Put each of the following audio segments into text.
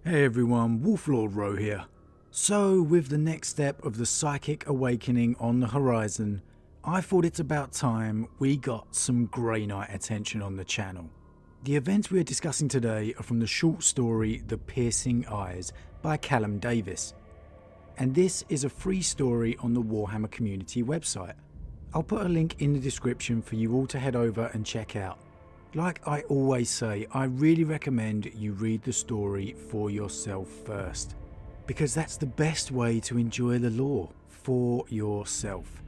Hey everyone, Wolf Lord Rho here. So, with the next step of the psychic awakening on the horizon, I thought it's about time we got some Grey Knight attention on the channel. The events we are discussing today are from the short story The Piercing Eyes by Callum Davis. And this is a free story on the Warhammer community website. I'll put a link in the description for you all to head over and check out. Like I always say, I really recommend you read the story for yourself first, because that's the best way to enjoy the lore for yourself.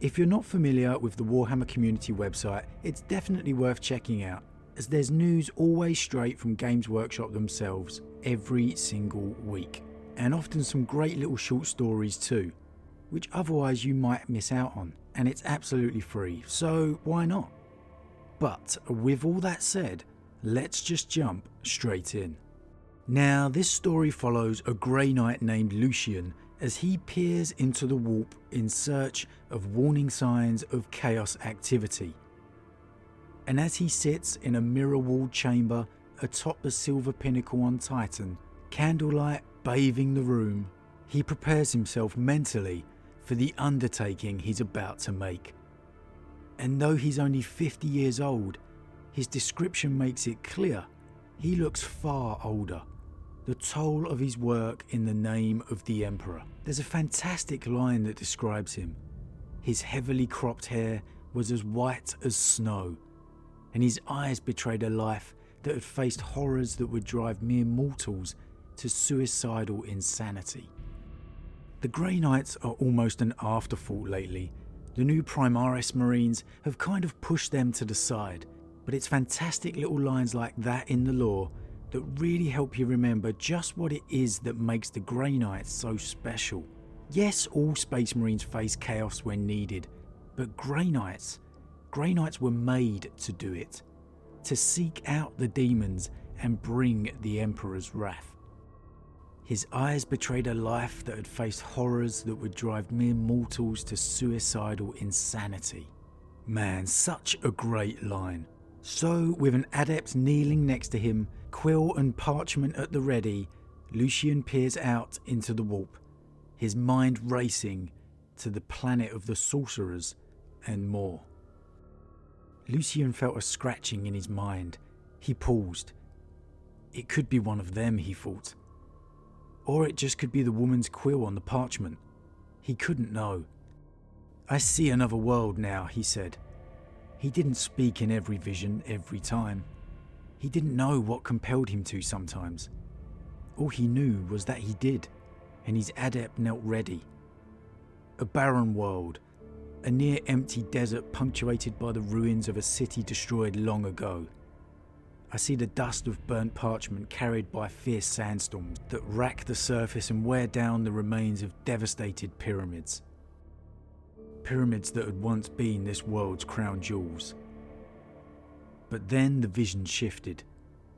If you're not familiar with the Warhammer community website, it's definitely worth checking out, as there's news always straight from Games Workshop themselves every single week, and often some great little short stories too, which otherwise you might miss out on, and it's absolutely free, so why not? But with all that said, let's just jump straight in. Now, this story follows a Grey Knight named Lucian as he peers into the warp in search of warning signs of chaos activity. And as he sits in a mirror-walled chamber atop the silver pinnacle on Titan, candlelight bathing the room, he prepares himself mentally for the undertaking he's about to make. And though he's only 50 years old, his description makes it clear he looks far older. The toll of his work in the name of the Emperor. There's a fantastic line that describes him. His heavily cropped hair was as white as snow, and his eyes betrayed a life that had faced horrors that would drive mere mortals to suicidal insanity. The Grey Knights are almost an afterthought lately. The new Primarch Marines have kind of pushed them to the side, but it's fantastic little lines like that in the lore that really help you remember just what it is that makes the Grey Knights so special. Yes, all Space Marines face chaos when needed, but Grey Knights were made to do it, to seek out the demons and bring the Emperor's wrath. His eyes betrayed a life that had faced horrors that would drive mere mortals to suicidal insanity. Man, such a great line. So, with an adept kneeling next to him, quill and parchment at the ready, Lucian peers out into the warp, his mind racing to the planet of the sorcerers and more. Lucian felt a scratching in his mind. He paused. It could be one of them, he thought. Or it just could be the woman's quill on the parchment. He couldn't know. I see another world now, he said. He didn't speak in every vision every time. He didn't know what compelled him to sometimes. All he knew was that he did, and his adept knelt ready. A barren world, a near-empty desert punctuated by the ruins of a city destroyed long ago. I see the dust of burnt parchment carried by fierce sandstorms that rack the surface and wear down the remains of devastated pyramids. Pyramids that had once been this world's crown jewels. But then the vision shifted.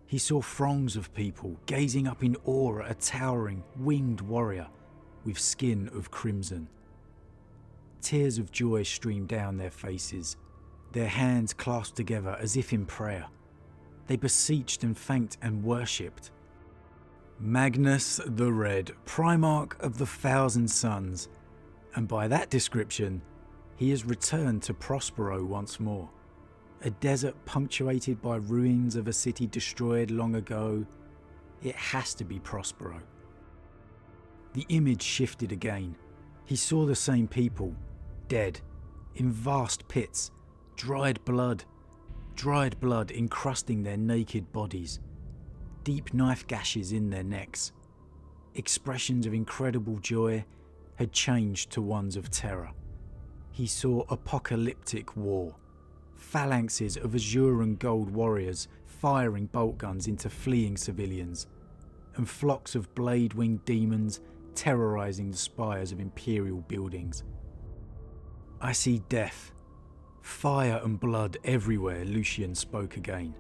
He saw throngs of people gazing up in awe at a towering, winged warrior with skin of crimson. Tears of joy streamed down their faces, their hands clasped together as if in prayer. They beseeched and thanked and worshipped. Magnus the Red, Primarch of the 1,000 Suns, and by that description, he has returned to Prospero once more. A desert punctuated by ruins of a city destroyed long ago. It has to be Prospero. The image shifted again. He saw the same people, dead, in vast pits, dried blood encrusting their naked bodies, deep knife gashes in their necks. Expressions of incredible joy had changed to ones of terror. He saw apocalyptic war, phalanxes of azure and gold warriors firing bolt guns into fleeing civilians, and flocks of blade-winged demons terrorizing the spires of imperial buildings. I see death. Fire and blood everywhere, Lucian spoke again.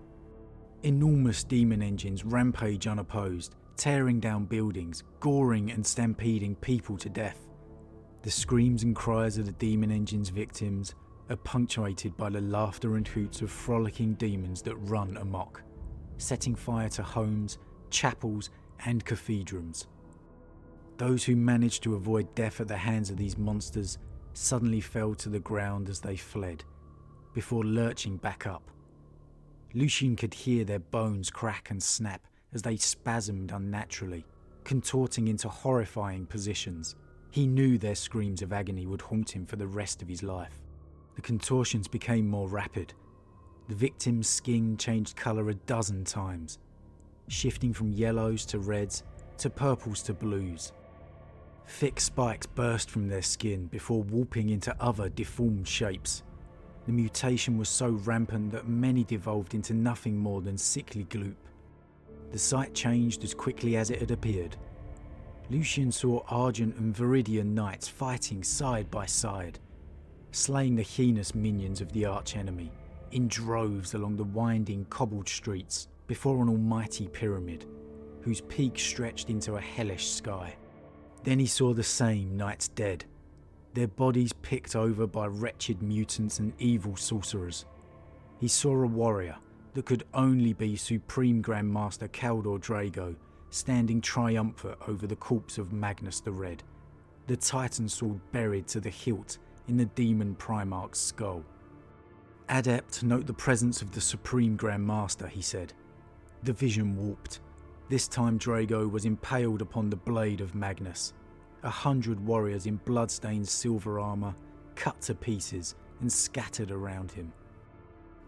Enormous demon engines rampage unopposed, tearing down buildings, goring and stampeding people to death. The screams and cries of the demon engine's victims are punctuated by the laughter and hoots of frolicking demons that run amok, setting fire to homes, chapels and cathedrals. Those who managed to avoid death at the hands of these monsters suddenly fell to the ground as they fled, before lurching back up. Lucian could hear their bones crack and snap as they spasmed unnaturally, contorting into horrifying positions. He knew their screams of agony would haunt him for the rest of his life. The contortions became more rapid. The victim's skin changed colour a dozen times, shifting from yellows to reds to purples to blues. Thick spikes burst from their skin before warping into other deformed shapes. The mutation was so rampant that many devolved into nothing more than sickly gloop. The sight changed as quickly as it had appeared. Lucian saw Argent and Viridian knights fighting side by side, slaying the heinous minions of the archenemy in droves along the winding cobbled streets before an almighty pyramid, whose peak stretched into a hellish sky. Then he saw the same knights dead, their bodies picked over by wretched mutants and evil sorcerers. He saw a warrior that could only be Supreme Grandmaster Kaldor Drago standing triumphant over the corpse of Magnus the Red, the titan sword buried to the hilt in the demon Primarch's skull. Adept, note the presence of the Supreme Grandmaster, he said. The vision warped. This time Drago was impaled upon the blade of Magnus. 100 warriors in bloodstained silver armour cut to pieces and scattered around him.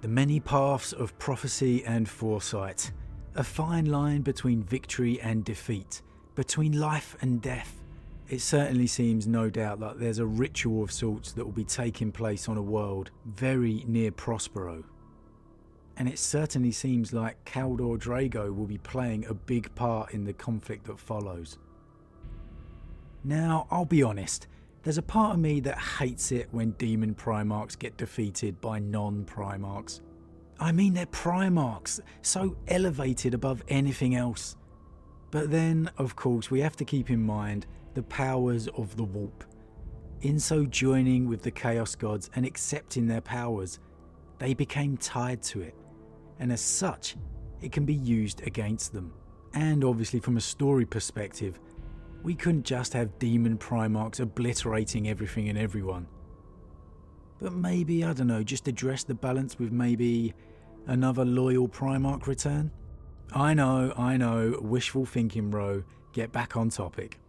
The many paths of prophecy and foresight, a fine line between victory and defeat, between life and death. It certainly seems no doubt that there's a ritual of sorts that will be taking place on a world very near Prospero. And it certainly seems like Kaldor Drago will be playing a big part in the conflict that follows. Now, I'll be honest, there's a part of me that hates it when demon Primarchs get defeated by non-Primarchs. I mean, they're Primarchs, so elevated above anything else. But then, of course, we have to keep in mind the powers of the warp. In so joining with the Chaos Gods and accepting their powers, they became tied to it, and as such, it can be used against them. And obviously from a story perspective, we couldn't just have demon Primarchs obliterating everything and everyone. But maybe, I don't know, just address the balance with maybe another loyal Primarch return? I know, wishful thinking, Rho. Get back on topic.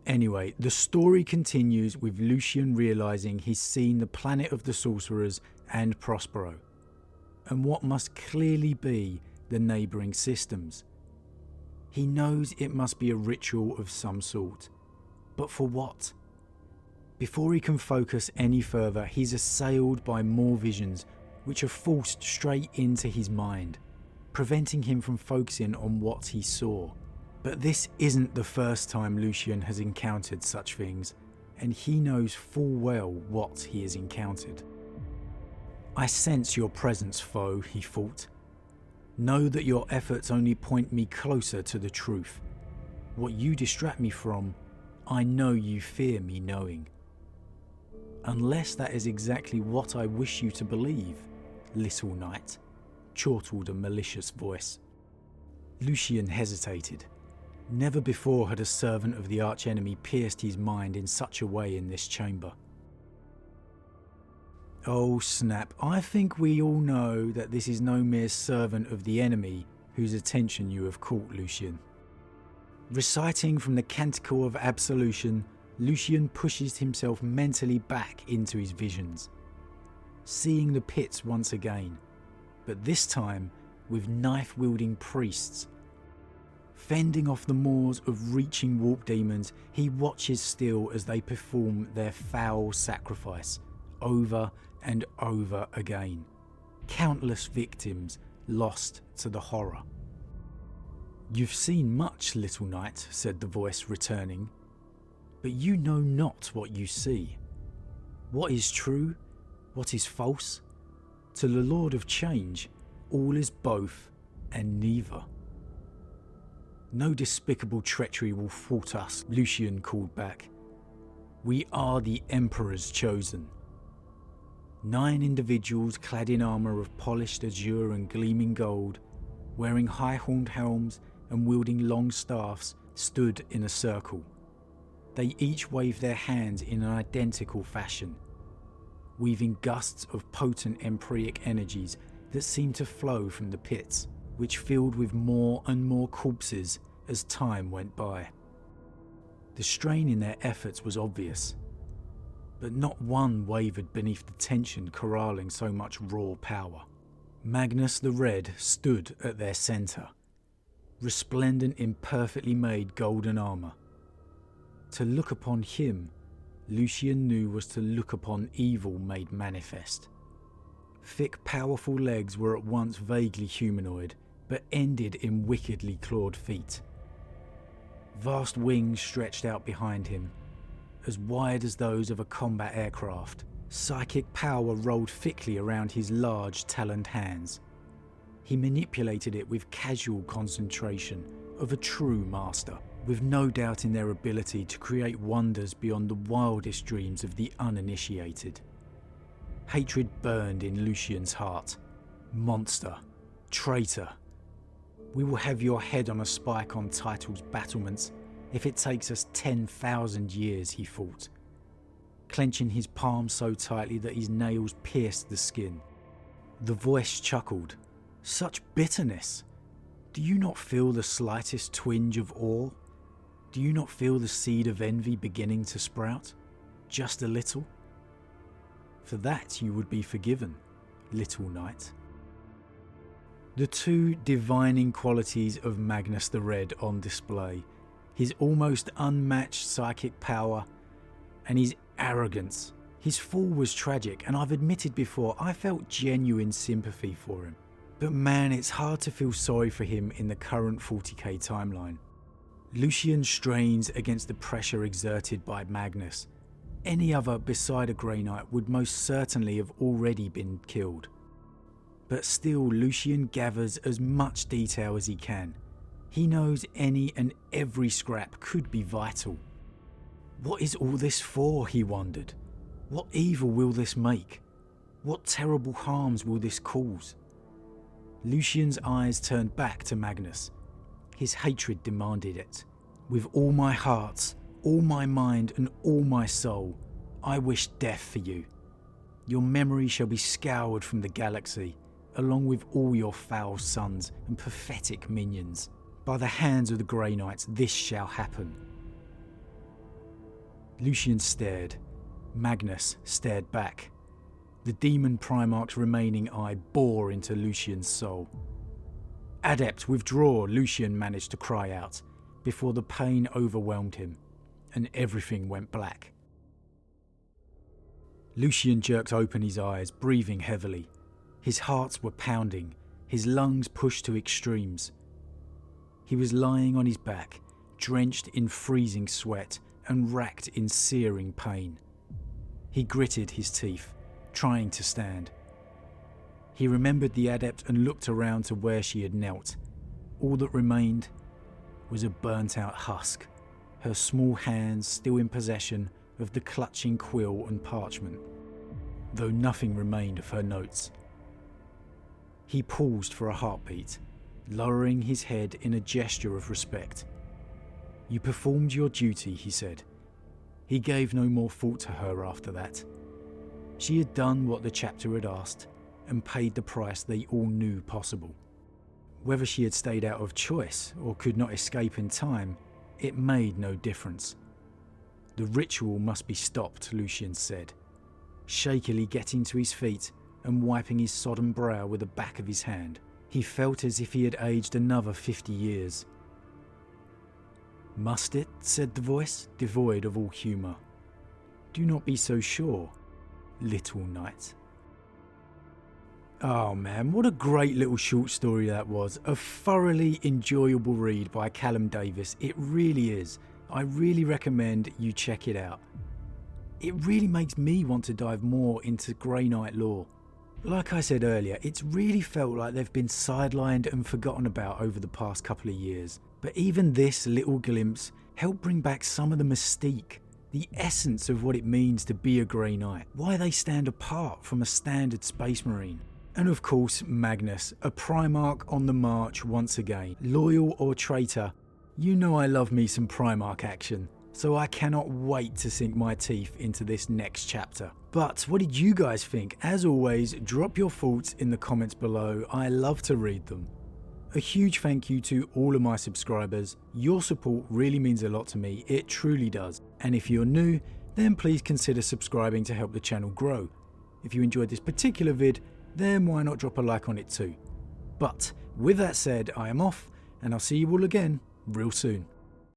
Anyway, the story continues with Lucian realising he's seen the planet of the sorcerers and Prospero, and what must clearly be the neighbouring systems. He knows it must be a ritual of some sort, but for what? Before he can focus any further, he's assailed by more visions which are forced straight into his mind, preventing him from focusing on what he saw. But this isn't the first time Lucian has encountered such things, and he knows full well what he has encountered. I sense your presence, foe, he thought. Know that your efforts only point me closer to the truth. What you distract me from, I know you fear me knowing. Unless that is exactly what I wish you to believe, little knight, chortled a malicious voice. Lucian hesitated. Never before had a servant of the archenemy pierced his mind in such a way in this chamber. Oh snap, I think we all know that this is no mere servant of the enemy whose attention you have caught, Lucian. Reciting from the Canticle of Absolution, Lucian pushes himself mentally back into his visions, seeing the pits once again, but this time with knife-wielding priests. Fending off the maws of reaching warp demons, he watches still as they perform their foul sacrifice over and over again. Countless victims lost to the horror. You've seen much, little knight, said the voice returning, but you know not what you see. What is true? What is false? To the Lord of Change, all is both and neither. No despicable treachery will thwart us, Lucian called back. We are the Emperor's chosen. 9 individuals clad in armour of polished azure and gleaming gold, wearing high-horned helms and wielding long staffs stood in a circle. They each waved their hands in an identical fashion, weaving gusts of potent empyreic energies that seemed to flow from the pits, which filled with more and more corpses as time went by. The strain in their efforts was obvious, but not one wavered beneath the tension corralling so much raw power. Magnus the Red stood at their centre, resplendent in perfectly made golden armour. To look upon him, Lucian knew, was to look upon evil made manifest. Thick, powerful legs were at once vaguely humanoid, but ended in wickedly clawed feet. Vast wings stretched out behind him, as wide as those of a combat aircraft. Psychic power rolled thickly around his large, taloned hands. He manipulated it with casual concentration of a true master, with no doubt in their ability to create wonders beyond the wildest dreams of the uninitiated. Hatred burned in Lucian's heart. Monster. Traitor. We will have your head on a spike on Title's battlements if it takes us 10,000 years, he thought, clenching his palm so tightly that his nails pierced the skin. The voice chuckled. Such bitterness! Do you not feel the slightest twinge of awe? Do you not feel the seed of envy beginning to sprout? Just a little? For that you would be forgiven, little knight. The two divining qualities of Magnus the Red on display, his almost unmatched psychic power and his arrogance. His fall was tragic, and I've admitted before I felt genuine sympathy for him. But man, it's hard to feel sorry for him in the current 40k timeline. Lucian strains against the pressure exerted by Magnus. Any other beside a Grey Knight would most certainly have already been killed. But still, Lucian gathers as much detail as he can. He knows any and every scrap could be vital. What is all this for, he wondered. What evil will this make? What terrible harms will this cause? Lucian's eyes turned back to Magnus. His hatred demanded it. With all my heart, all my mind and all my soul, I wish death for you. Your memory shall be scoured from the galaxy, along with all your foul sons and pathetic minions. By the hands of the Grey Knights, this shall happen. Lucian stared. Magnus stared back. The demon Primarch's remaining eye bore into Lucian's soul. Adept, withdraw, Lucian managed to cry out, before the pain overwhelmed him, and everything went black. Lucian jerked open his eyes, breathing heavily. His hearts were pounding, his lungs pushed to extremes. He was lying on his back, drenched in freezing sweat and racked in searing pain. He gritted his teeth, trying to stand. He remembered the adept and looked around to where she had knelt. All that remained was a burnt-out husk, her small hands still in possession of the clutching quill and parchment, though nothing remained of her notes. He paused for a heartbeat, lowering his head in a gesture of respect. You performed your duty, he said. He gave no more thought to her after that. She had done what the chapter had asked and paid the price they all knew possible. Whether she had stayed out of choice or could not escape in time, it made no difference. The ritual must be stopped, Lucian said, shakily getting to his feet and wiping his sodden brow with the back of his hand. He felt as if he had aged another 50 years. Must it? Said the voice, devoid of all humour. Do not be so sure, little knight. Oh man, what a great little short story that was. A thoroughly enjoyable read by Callum Davis. It really is. I really recommend you check it out. It really makes me want to dive more into Grey Knight lore. Like I said earlier, it's really felt like they've been sidelined and forgotten about over the past couple of years. But even this little glimpse helped bring back some of the mystique, the essence of what it means to be a Grey Knight, why they stand apart from a standard Space Marine. And of course Magnus, a Primarch on the march once again. Loyal or traitor, you know I love me some Primarch action, so I cannot wait to sink my teeth into this next chapter. But what did you guys think? As always, drop your thoughts in the comments below, I love to read them. A huge thank you to all of my subscribers, your support really means a lot to me, it truly does. And if you're new, then please consider subscribing to help the channel grow. If you enjoyed this particular vid, then why not drop a like on it too. But with that said, I am off, and I'll see you all again real soon.